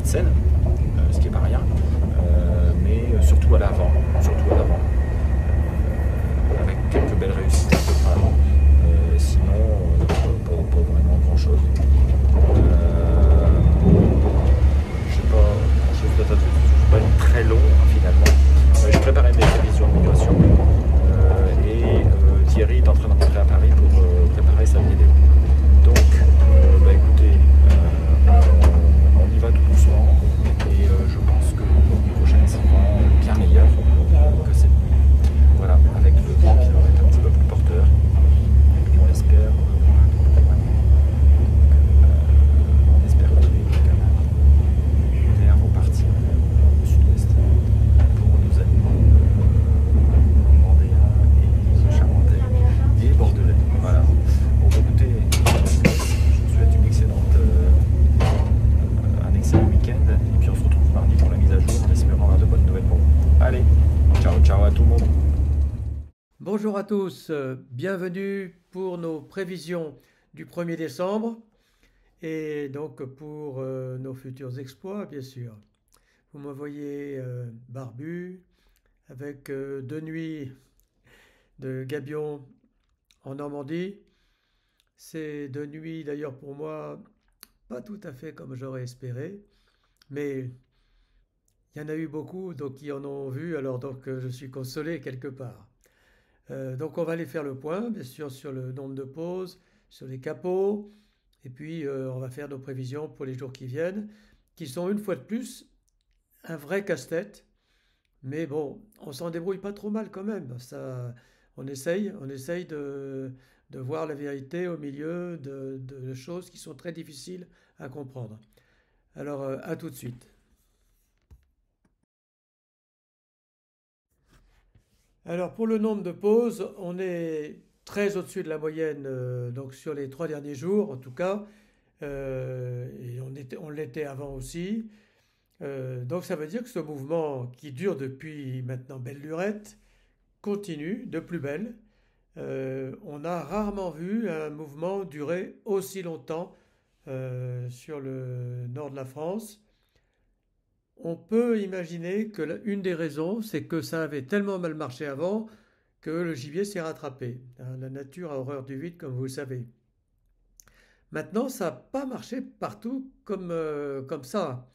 de Seine, ce qui n'est pas rien, mais surtout à l'avant, avec quelques belles réussites un peu par avant. Sinon, pas vraiment grand-chose. Je sais pas grand-chose d'autre à dire, je ne vais pas être très long finalement. Je préparais mes prévisions de migration et Thierry est en train de rentrer à Paris pour préparer sa vidéo. Donc, écoutez, on y va tout doucement et je pense que la nuit prochaine sera bien meilleure que cette nuit. Voilà, avec le vent qui va être un petit peu plus porteur. On espère on espère que les airs vont partir au sud-ouest pour nous amener Vendéens et Charentais et Bordelais. Voilà. Bon, écoutez, je vous souhaite un excellent week-end et puis on se retrouve mardi pour la mise à jour en espérant avoir de bonnes nouvelles pour vous. Allez, ciao à tout le monde. Bonjour à tous, bienvenue pour nos prévisions du 1er décembre et donc pour nos futurs exploits, bien sûr. Vous me voyez barbu, avec 2 nuits de gabion en Normandie. C'est 2 nuits d'ailleurs pour moi pas tout à fait comme j'aurais espéré, mais il y en a eu beaucoup donc qui en ont vu, alors donc je suis consolé quelque part. Donc on va aller faire le point, bien sûr, sur le nombre de pauses, sur les capots, et puis on va faire nos prévisions pour les jours qui viennent, qui sont une fois de plus un vrai casse-tête. Mais bon, on s'en débrouille pas trop mal quand même. Ça, on essaye de voir la vérité au milieu de choses qui sont très difficiles à comprendre. Alors à tout de suite. Alors pour le nombre de pauses, on est très au-dessus de la moyenne donc sur les 3 derniers jours en tout cas, et on l'était avant aussi. Donc ça veut dire que ce mouvement qui dure depuis maintenant belle lurette continue de plus belle. On a rarement vu un mouvement durer aussi longtemps sur le nord de la France. On peut imaginer que une des raisons, c'est que ça avait tellement mal marché avant que le gibier s'est rattrapé. Hein, la nature a horreur du vide, comme vous le savez. Maintenant, ça n'a pas marché partout comme ça.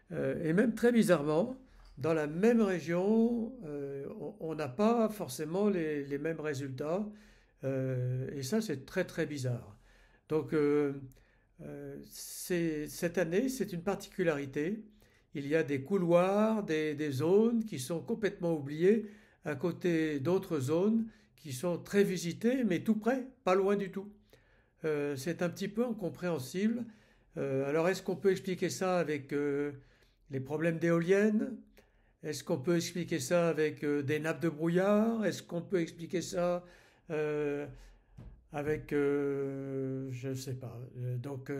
Et même très bizarrement, dans la même région, on n'a pas forcément les mêmes résultats. Et ça, c'est très très bizarre. Donc, cette année, c'est une particularité. Il y a des couloirs, des zones qui sont complètement oubliées à côté d'autres zones qui sont très visitées, mais tout près, pas loin du tout. C'est un petit peu incompréhensible. Alors, est-ce qu'on peut expliquer ça avec les problèmes d'éoliennes? Est-ce qu'on peut expliquer ça avec des nappes de brouillard? Est-ce qu'on peut expliquer ça euh, avec, je ne sais pas. Donc,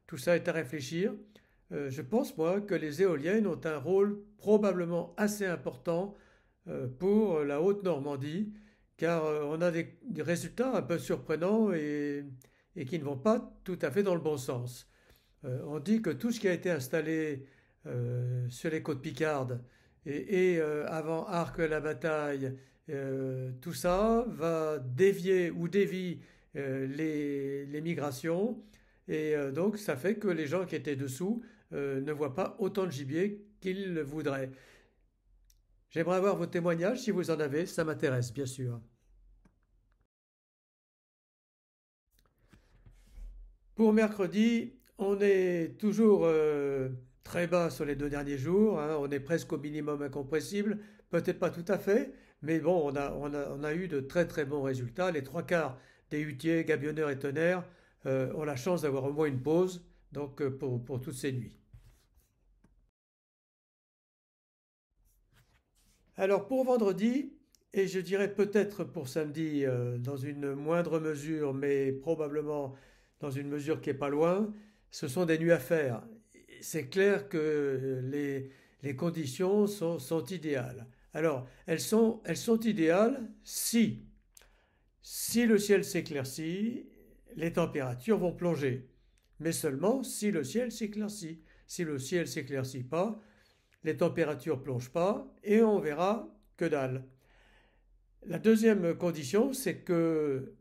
tout ça est à réfléchir. Je pense, moi, que les éoliennes ont un rôle probablement assez important pour la Haute-Normandie, car on a des résultats un peu surprenants et qui ne vont pas tout à fait dans le bon sens. On dit que tout ce qui a été installé sur les côtes picardes et avant Arques-la-Bataille, tout ça va dévier ou dévie les migrations et donc ça fait que les gens qui étaient dessous ne voient pas autant de gibier qu'ils le voudraient. J'aimerais avoir vos témoignages si vous en avez, ça m'intéresse bien sûr. Pour mercredi, on est toujours très bas sur les 2 derniers jours, hein, on est presque au minimum incompressible, peut-être pas tout à fait, mais bon, on a eu de très très bons résultats. Les 3 quarts des hutiers, gabionneurs et tonnerres ont la chance d'avoir au moins une pause, donc pour toutes ces nuits. Alors pour vendredi, et je dirais peut-être pour samedi dans une moindre mesure, mais probablement dans une mesure qui est pas loin, ce sont des nuits à faire. C'est clair que les conditions sont idéales. Alors, elles sont idéales si le ciel s'éclaircit, les températures vont plonger. Mais seulement si le ciel s'éclaircit. Si le ciel s'éclaircit pas, les températures plongent pas et on verra que dalle. La deuxième condition, c'est que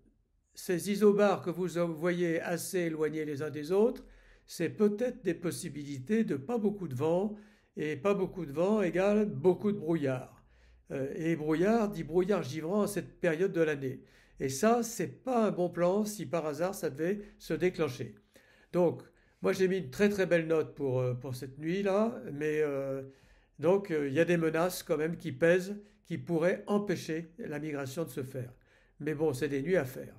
ces isobars que vous voyez assez éloignés les uns des autres, c'est peut-être des possibilités de pas beaucoup de vent, et pas beaucoup de vent égale beaucoup de brouillard. Et brouillard dit brouillard givrant à cette période de l'année. Et ça, c'est pas un bon plan si par hasard ça devait se déclencher. Donc, moi j'ai mis une très très belle note pour cette nuit-là, mais il y a des menaces quand même qui pèsent, qui pourraient empêcher la migration de se faire. Mais bon, c'est des nuits à faire.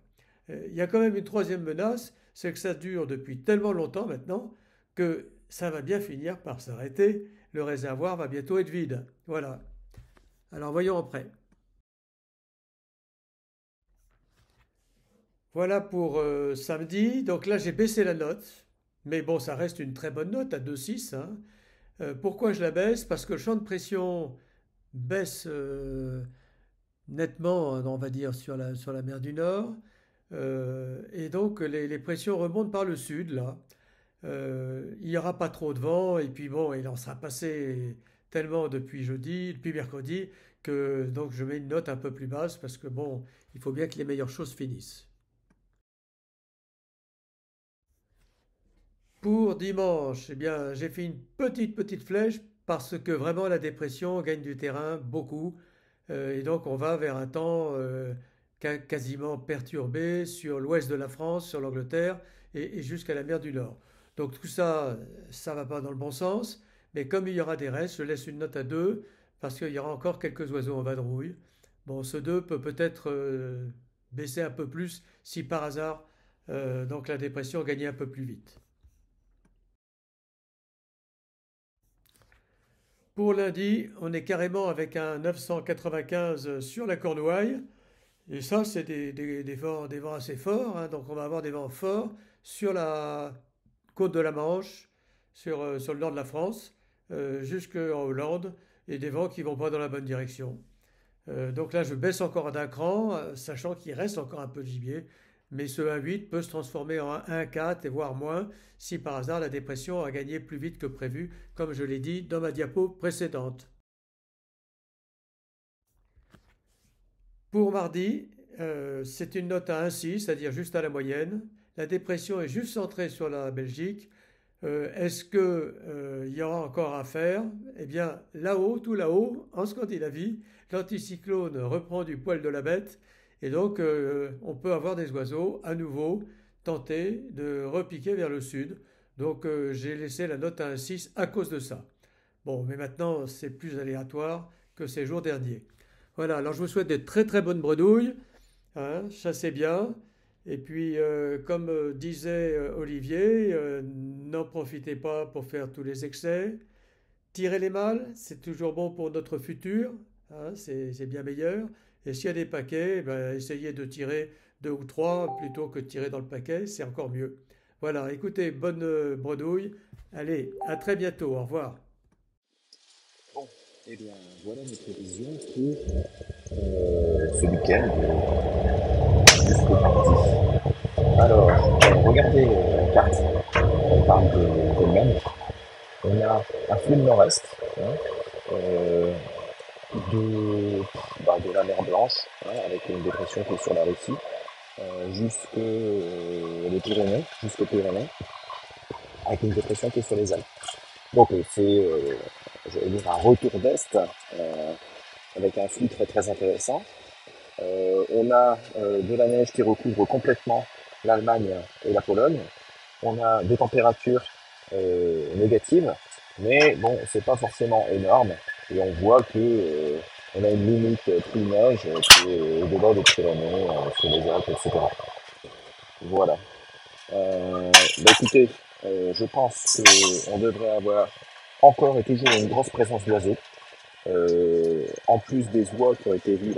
Il y a quand même une troisième menace, c'est que ça dure depuis tellement longtemps maintenant que ça va bien finir par s'arrêter. Le réservoir va bientôt être vide. Voilà. Alors voyons après. Voilà pour samedi. Donc là, j'ai baissé la note. Mais bon, ça reste une très bonne note à 2,6, hein. Pourquoi je la baisse? Parce que le champ de pression baisse nettement, on va dire, sur la mer du Nord. Et donc les pressions remontent par le sud, là. Il n'y aura pas trop de vent, et puis bon, il en sera passé tellement depuis jeudi, depuis mercredi, que donc je mets une note un peu plus basse, parce que bon, il faut bien que les meilleures choses finissent. Pour dimanche, eh bien, j'ai fait une petite flèche, parce que vraiment la dépression gagne du terrain, beaucoup. Et donc on va vers un temps quasiment perturbé sur l'ouest de la France, sur l'Angleterre et jusqu'à la mer du Nord. Donc tout ça, ça va pas dans le bon sens. Mais comme il y aura des restes, je laisse une note à 2 parce qu'il y aura encore quelques oiseaux en vadrouille. Bon, ce 2 peut peut-être baisser un peu plus si par hasard donc la dépression gagnait un peu plus vite. Pour lundi, on est carrément avec un 995 sur la Cornouaille. Et ça, c'est des vents assez forts, hein. Donc on va avoir des vents forts sur la côte de la Manche, sur le nord de la France, jusqu'en Hollande, et des vents qui vont pas dans la bonne direction. Donc là, je baisse encore d'un cran, sachant qu'il reste encore un peu de gibier. Mais ce 1,8 peut se transformer en 1,4 et voire moins si par hasard la dépression a gagné plus vite que prévu, comme je l'ai dit dans ma diapo précédente. Pour mardi, c'est une note à 1,6, c'est-à-dire juste à la moyenne. La dépression est juste centrée sur la Belgique. Est-ce qu'il y aura encore à faire? Eh bien, là-haut, tout là-haut, en Scandinavie, l'anticyclone reprend du poil de la bête et donc on peut avoir des oiseaux à nouveau tenter de repiquer vers le sud. Donc j'ai laissé la note à 1,6 à cause de ça. Bon, mais maintenant c'est plus aléatoire que ces jours derniers. Voilà, alors je vous souhaite de très très bonnes bredouilles, hein, chassez bien. Et puis, comme disait Olivier, n'en profitez pas pour faire tous les excès. Tirez les mâles, c'est toujours bon pour notre futur, hein, c'est bien meilleur. Et s'il y a des paquets, ben, essayez de tirer deux ou trois plutôt que de tirer dans le paquet, c'est encore mieux. Voilà, écoutez, bonne bredouille. Allez, à très bientôt, au revoir. Bon, eh bien, voilà mes prévisions pour ce week-end jusqu'au mardi. Alors, regardez la carte, on parle de même. On a un flux de nord-est, hein, euh, de, de la mer Blanche, hein, avec une dépression qui est sur la Russie, jusque les Pyrénées, jusqu'aux Pyrénées, avec une dépression qui est sur les Alpes. Donc c'est, j'allais dire, un retour d'est, avec un flux très très intéressant. On a de la neige qui recouvre complètement l'Allemagne et la Pologne. On a des températures négatives, mais bon, c'est pas forcément énorme. Et on voit que on a une limite prix neige qui est au-delà des Pyrénées, sur les Alpes, etc. Voilà. Écoutez, je pense qu'on devrait avoir encore et toujours une grosse présence d'oiseaux. En plus des oies qui ont été vues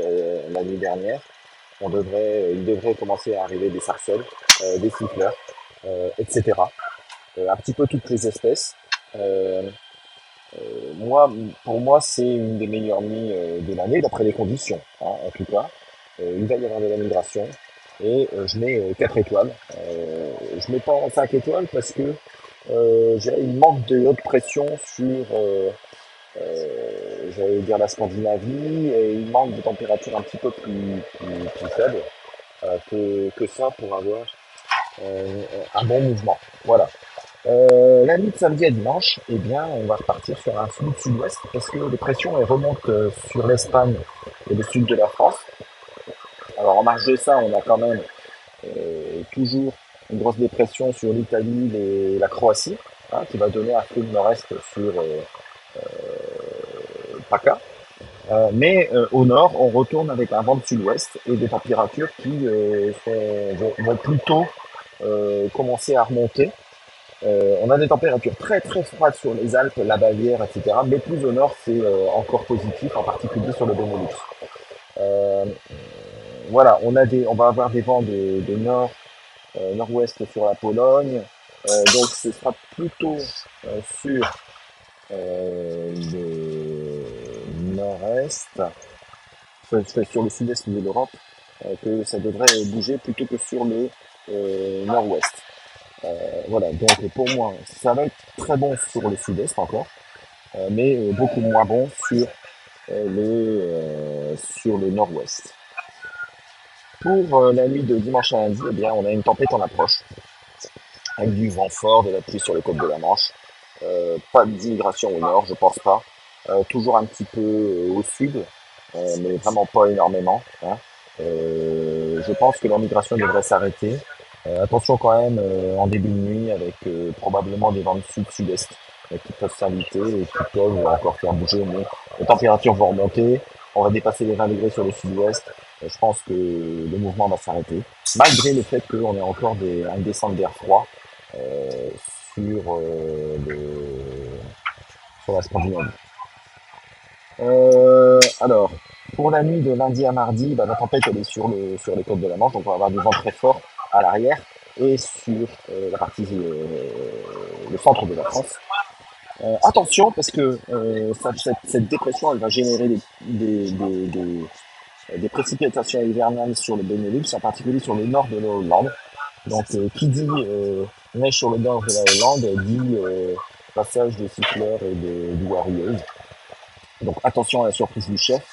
la nuit dernière, il devrait commencer à arriver des sarcelles, des siffleurs, etc. Un petit peu toutes les espèces. Pour moi, c'est une des meilleures nuits de l'année, d'après les conditions, hein, en tout cas. Il va y avoir de la migration et je mets 4 étoiles. Je mets pas 5 étoiles parce que Il manque de haute pression sur, j'allais dire la Scandinavie, et il manque de température un petit peu plus faible que ça pour avoir euh, un bon mouvement. Voilà. La nuit de samedi à dimanche, eh bien, on va repartir sur un sud-sud-ouest parce que les pressions elles remontent sur l'Espagne et le sud de la France. Alors en marge de ça, on a quand même toujours une grosse dépression sur l'Italie et la Croatie, hein, qui va donner un flux de nord-est sur PACA. Mais au nord, on retourne avec un vent de sud-ouest et des températures qui vont plutôt commencer à remonter. On a des températures très très froides sur les Alpes, la Bavière, etc. Mais plus au nord, c'est encore positif, en particulier sur le Benelux. Euh, voilà, on va avoir des vents de nord, nord-ouest sur la Pologne. Donc ce sera plutôt sur le nord-est, sur le sud-est de l'Europe, que ça devrait bouger plutôt que sur le nord-ouest. Voilà, donc pour moi, ça va être très bon sur le sud-est encore, mais beaucoup moins bon sur le nord-ouest. Pour la nuit de dimanche à lundi, eh bien, on a une tempête en approche, avec du vent fort, de la pluie sur les côtes de la Manche. Pas d'immigration au nord, je pense pas. Toujours un petit peu au sud, mais vraiment pas énormément, hein. Je pense que leur migration devrait s'arrêter. Attention quand même en début de nuit avec probablement des vents de sud-sud-est qui peuvent s'inviter et qui peuvent encore faire bouger, mais les températures vont remonter. On va dépasser les 20 degrés sur le sud-ouest. Je pense que le mouvement va s'arrêter, malgré le fait qu'on ait encore une descente d'air froid euh, sur, sur la Scandinavie. Alors, pour la nuit de lundi à mardi, bah, la tempête elle est sur les côtes de la Manche, donc on va avoir du vent très fort à l'arrière et sur la partie, le centre de la France. Attention parce que cette dépression elle va générer des précipitations hivernales sur le Benelux, en particulier sur le nord de la Hollande. Donc qui dit neige sur le nord de la Hollande dit passage de siffleurs et de douarilleuses. Donc attention à la surprise du chef.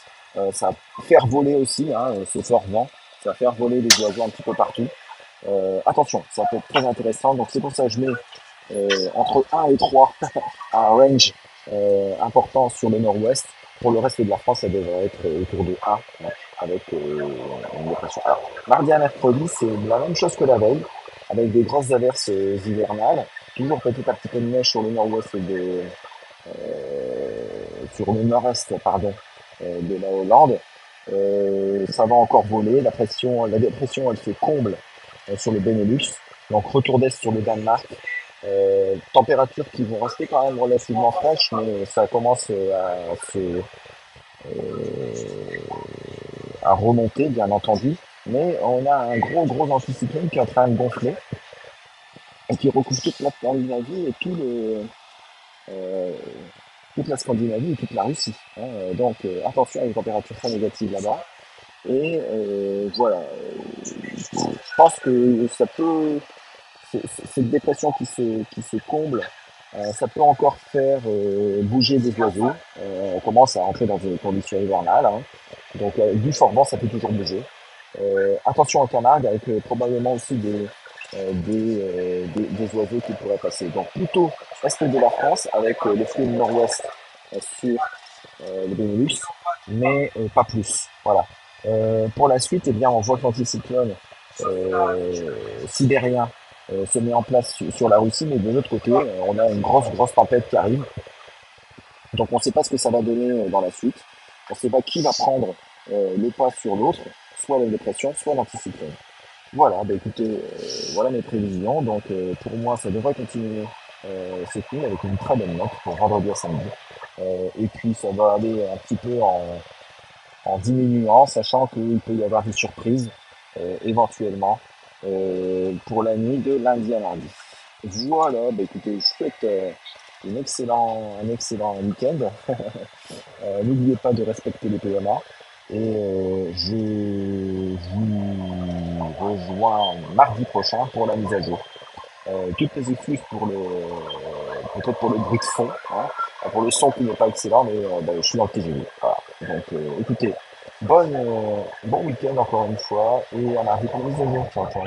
Ça va faire voler aussi, hein, ce fort vent. Ça va faire voler des oiseaux un petit peu partout. Attention, ça peut être très intéressant. Donc c'est pour ça que je mets entre 1 et 3 un range important sur le nord-ouest. Pour le reste de la France, ça devrait être autour de 1 hein, avec une dépression. Alors, mardi à mercredi, c'est la même chose que la veille, avec des grosses averses hivernales. Toujours petit à petit peu de neige sur le nord-ouest sur le nord-est, pardon, de la Hollande. Ça va encore voler. La dépression, elle fait comble sur le Benelux. Donc retour d'est sur le Danemark. Températures qui vont rester quand même relativement fraîches, mais ça commence à remonter, bien entendu. Mais on a un gros anticyclone qui est en train de gonfler et qui recouvre toute la Scandinavie et euh, toute la Scandinavie et toute la Russie, hein. Donc attention à une température très négative là-bas. Et voilà, je pense que ça peut, cette dépression qui se comble, ça peut encore faire bouger des oiseaux. On commence à entrer dans des conditions hivernales, hein. Donc du fort vent, ça peut toujours bouger. Attention en Camargue, avec probablement aussi des oiseaux qui pourraient passer. Donc plutôt est de la France, avec le flux nord-ouest sur le Benelux, mais pas plus. Voilà. Pour la suite, eh bien, on voit que l'anticyclone sibérien se met en place sur la Russie, mais de l'autre côté, on a une grosse tempête qui arrive. Donc on ne sait pas ce que ça va donner dans la suite. On ne sait pas qui va prendre le pas sur l'autre, soit la dépression, soit l'anticyclone. Voilà, bah écoutez, voilà mes prévisions. Donc pour moi, ça devrait continuer cette nuit avec une très bonne note pour vendredi à samedi. Et puis ça va aller un petit peu en diminuant, sachant qu'il peut y avoir des surprises éventuellement pour la nuit de lundi à mardi. Voilà, bah écoutez, je souhaite un excellent week-end. N'oubliez pas de respecter les PMA. Et je vous rejoins mardi prochain pour la mise à jour. Toutes les excuses pour peut-être pour le bruit de fond, hein, pour le son qui n'est pas excellent, mais je suis dans le TGV. Voilà. Donc, écoutez, bon week-end encore une fois, et à mardi pour les avions. Ciao, ciao.